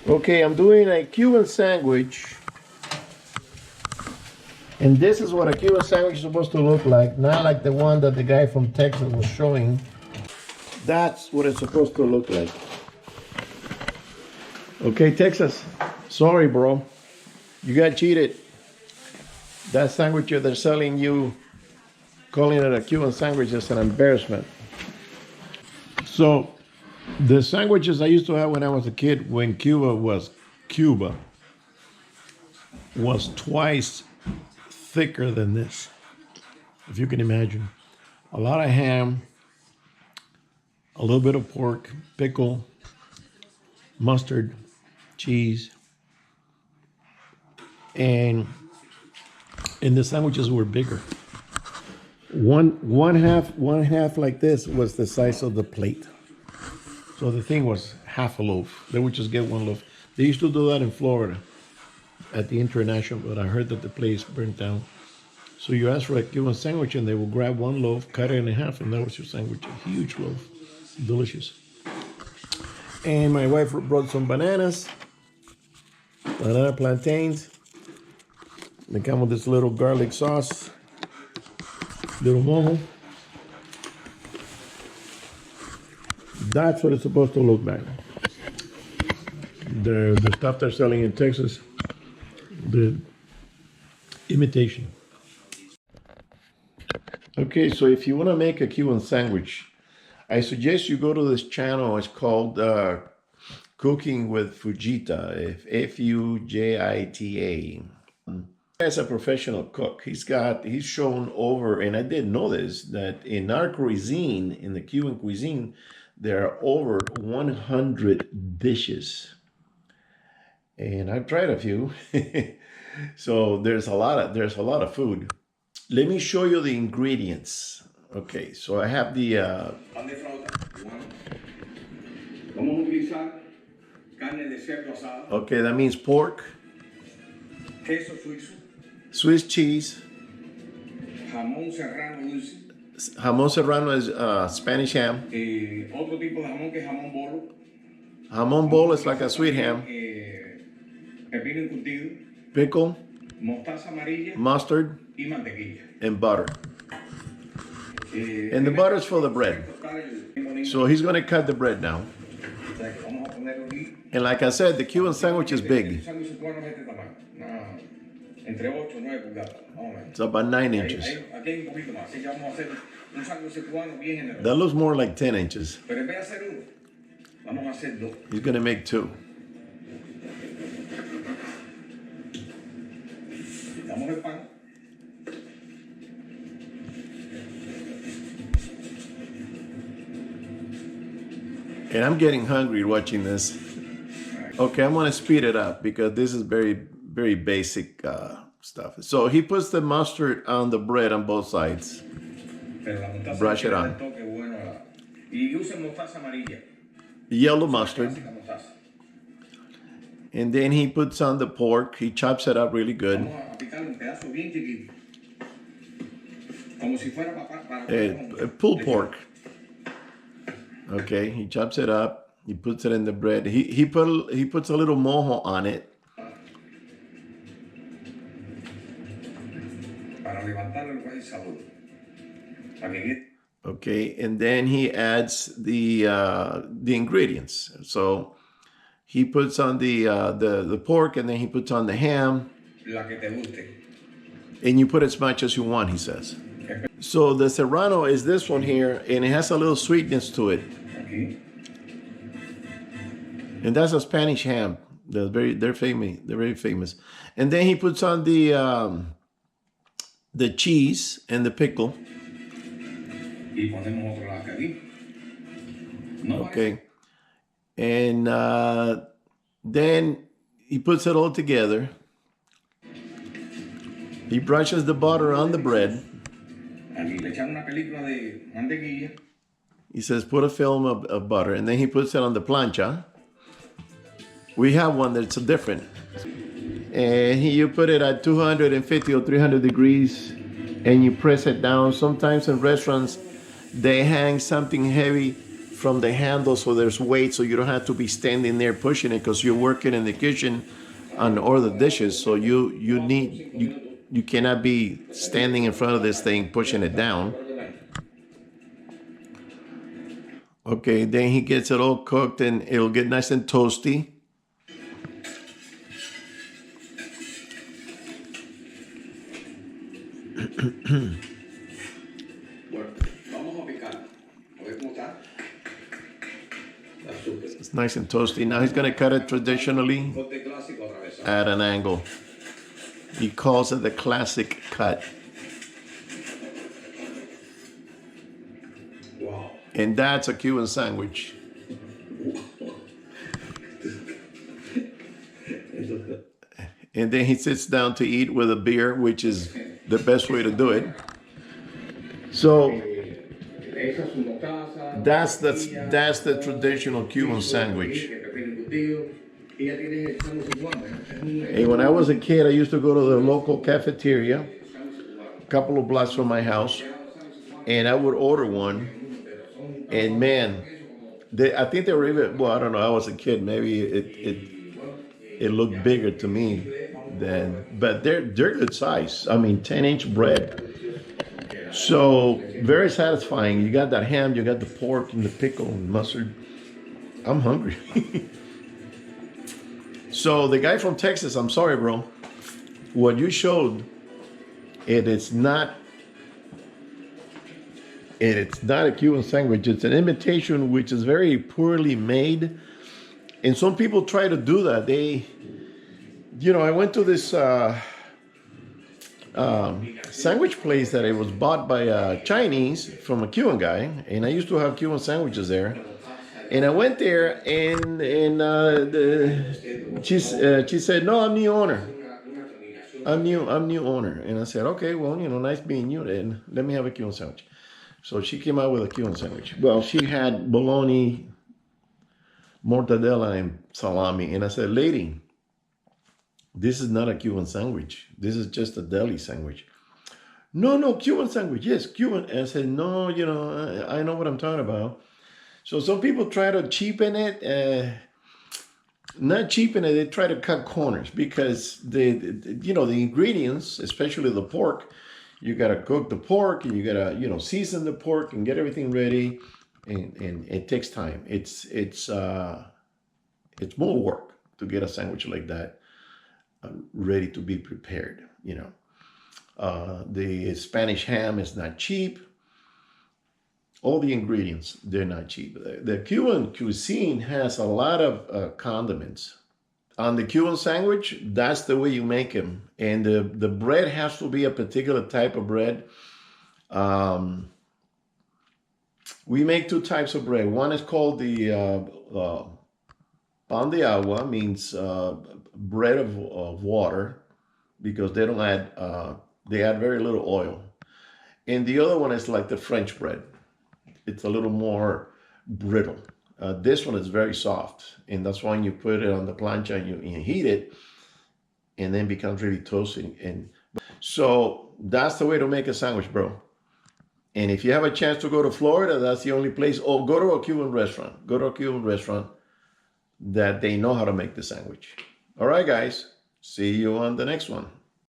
Okay, I'm doing a Cuban sandwich. And this is what a Cuban sandwich is supposed to look like. Not like the one that the guy from Texas was showing. That's what it's supposed to look like. Okay, Texas. Sorry, bro. You got cheated. That sandwich they're selling you, calling it a Cuban sandwich, is an embarrassment. So, the sandwiches I used to have when I was a kid, when Cuba, was twice thicker than this, if you can imagine. A lot of ham, a little bit of pork, pickle, mustard, cheese, and the sandwiches were bigger. One half like this was the size of the plate. So the thing was half a loaf. They would just get one loaf. They used to do that in Florida at the International, but I heard that the place burnt down. So you ask for a Cuban sandwich and they will grab one loaf, cut it in half, and that was your sandwich. A huge loaf. Delicious. And my wife brought some bananas, banana plantains. They come with this little garlic sauce, little mojo. That's what it's supposed to look like. The stuff they're selling in Texas, the imitation. Okay, so if you want to make a Cuban sandwich, I suggest you go to this channel. It's called Cooking with Fujita, Fujita. As a professional cook, he's shown over, and I didn't know this, that in our cuisine, in the Cuban cuisine, there are over 100 dishes. And I've tried a few. So there's a lot of food. Let me show you the ingredients. Okay, so I have the okay, that means pork, Swiss cheese, jamón serrano is Spanish ham. Otro tipo de jamón que es jamón bolo. Jamón bolo is like a sweet ham. Pepino encurtido. Pickle. Mostaza amarilla. Mustard. Y mantequilla. And butter. And the butter is for the bread. So he's going to cut the bread now. And like I said, the Cuban sandwich is big. It's about 9 inches. That looks more like 10 inches. He's going to make 2. And I'm getting hungry watching this. Okay, I'm going to speed it up because this is very, very basic stuff. So he puts the mustard on the bread on both sides. Brush it on. Yellow mustard. And then he puts on the pork. He chops it up really good. Pulled pork. Okay, he chops it up. He puts it in the bread. He puts a little mojo on it. Okay, and then he adds the ingredients. So he puts on the pork, and then he puts on the ham. And you put as much as you want, he says. So the serrano is this one here, and it has a little sweetness to it. And that's a Spanish ham. They're very famous. And then he puts on the cheese and the pickle. Okay. And then he puts it all together. He brushes the butter on the bread. He says, put a film of butter, and then he puts it on the plancha. We have one that's different. And you put it at 250 or 300 degrees, and you press it down. Sometimes in restaurants, they hang something heavy from the handle, so there's weight, so you don't have to be standing there pushing it because you're working in the kitchen on all the dishes. So you cannot be standing in front of this thing pushing it down. Okay, then he gets it all cooked and it'll get nice and toasty. Bueno, vamos a picar. A ver cómo está. Está súper. It's nice and toasty. Now he's gonna cut it traditionally Corte clásico atravesado. at an angle. He calls it the classic cut. Wow. And that's a Cuban sandwich. And then he sits down to eat with a beer, which is the best way to do it. So Esa su mostaza, that's the traditional Cuban sandwich. pepino embutido, y ya tienes el sándwich cubano. Es un And when I was a kid, I used to go to the local cafeteria, a couple of blocks from my house, and I would order one. And man, I think they were even, well, I don't know, I was a kid, maybe it looked bigger to me than, but they're good size. I mean, 10-inch bread. So very satisfying. You got that ham, you got the pork and the pickle and mustard. I'm hungry. So the guy from Texas, I'm sorry, bro. What you showed, it's not a Cuban sandwich. It's an imitation, which is very poorly made. And some people try to do that. I went to this sandwich place that it was bought by a Chinese from a Cuban guy, and I used to have Cuban sandwiches there. And I went there, and she said, "No, I'm the owner. I'm new owner." And I said, "Okay, well, nice being you. Then let me have a Cuban sandwich." So she came out with a Cuban sandwich. Well, she had bologna, mortadella, and salami. And I said, "Lady, this is not a Cuban sandwich. This is just a deli sandwich." No, Cuban sandwich. Yes, Cuban. And I said, "No, I know what I'm talking about." So some people try to cheapen it. Not cheapen it, they try to cut corners because the ingredients, especially the pork, you got to cook the pork and you got to, season the pork and get everything ready. And it takes time. It's more work to get a sandwich like that ready to be prepared. The Spanish ham is not cheap. All the ingredients, they're not cheap. The Cuban cuisine has a lot of condiments. On the Cuban sandwich, that's the way you make them. And the bread has to be a particular type of bread. We make two types of bread. One is called the pan de agua, means bread of water, because they don't add, they add very little oil. And the other one is like the French bread. It's a little more brittle. This one is very soft, and that's why you put it on the plancha and you heat it, and then becomes really toasty. And so that's the way to make a sandwich, bro. And if you have a chance to go to Florida, that's the only place. Or go to a Cuban restaurant. Go to a Cuban restaurant that they know how to make the sandwich. All right, guys. See you on the next one.